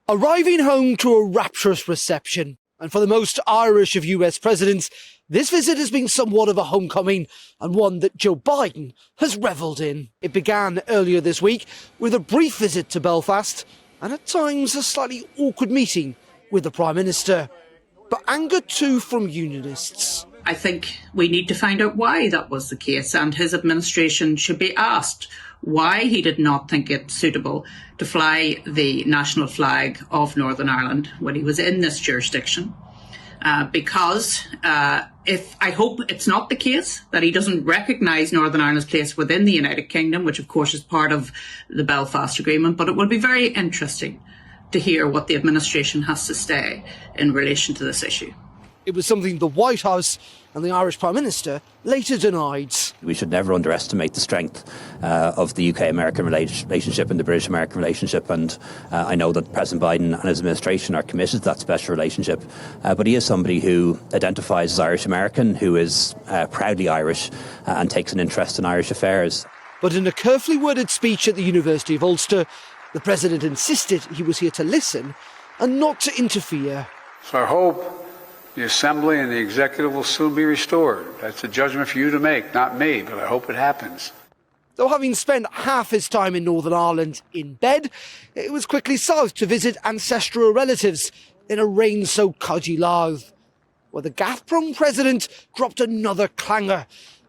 Arriving home to a rapturous reception, and for the most Irish of US presidents, this visit has been somewhat of a homecoming, and one that Joe Biden has revelled in. It began earlier this week with a brief visit to Belfast, and at times a slightly awkward meeting with the Prime Minister. But anger too from Unionists. I think we need to find out why that was the case, and his administration should be asked why he did not think it suitable to fly the national flag of Northern Ireland when he was in this jurisdiction. Because I hope it's not the case that he doesn't recognise Northern Ireland's place within the United Kingdom, which of course is part of the Belfast Agreement, but it will be very interesting to hear what the administration has to say in relation to this issue. It was something the White House and the Irish Prime Minister later denied. We should never underestimate the strength of the UK-American relationship and the British-American relationship, and I know that President Biden and his administration are committed to that special relationship, but he is somebody who identifies as Irish-American, who is proudly Irish and takes an interest in Irish affairs. But in a carefully worded speech at the University of Ulster, the President insisted he was here to listen and not to interfere. So I hope the Assembly and the Executive will soon be restored. That's a judgment for you to make, not me, but I hope it happens. Though having spent half his time in Northern Ireland in bed, it was quickly south to visit ancestral relatives in a rain-soaked County Louth, where the gaff-prone President dropped another clanger,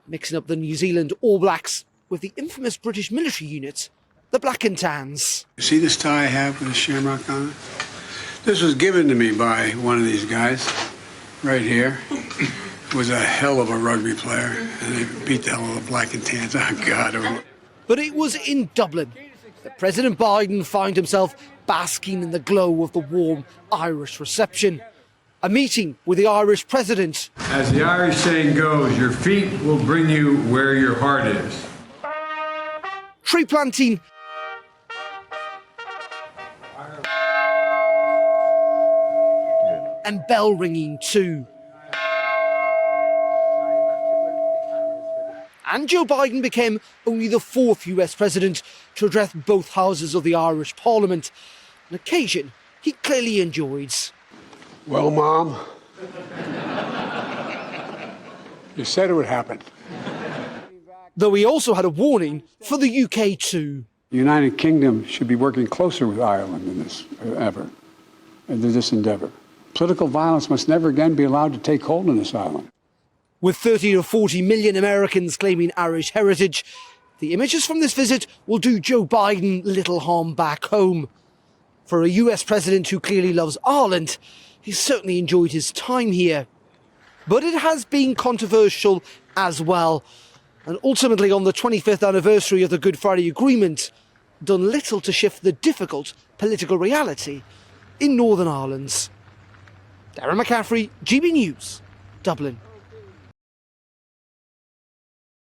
mixing up the New Zealand All Blacks with the infamous British military unit, the Black and Tans. You see this tie I have with a shamrock on it? This was given to me by one of these guys. Right here was a hell of a rugby player, and they beat the hell out of the Black and Tans. Oh, God. But it was in Dublin that President Biden found himself basking in the glow of the warm Irish reception. A meeting with the Irish president. As the Irish saying goes, your feet will bring you where your heart is. Tree planting and bell ringing too. And Joe Biden became only the fourth US president to address both houses of the Irish Parliament, an occasion he clearly enjoyed. Well, Mom, you said it would happen. Though he also had a warning for the UK too. The United Kingdom should be working closer with Ireland in this endeavor. Political violence must never again be allowed to take hold on this island. With 30 to 40 million Americans claiming Irish heritage, the images from this visit will do Joe Biden little harm back home. For a US president who clearly loves Ireland, he's certainly enjoyed his time here. But it has been controversial as well, and ultimately on the 25th anniversary of the Good Friday Agreement, done little to shift the difficult political reality in Northern Ireland. Darren McCaffrey, GB News, Dublin.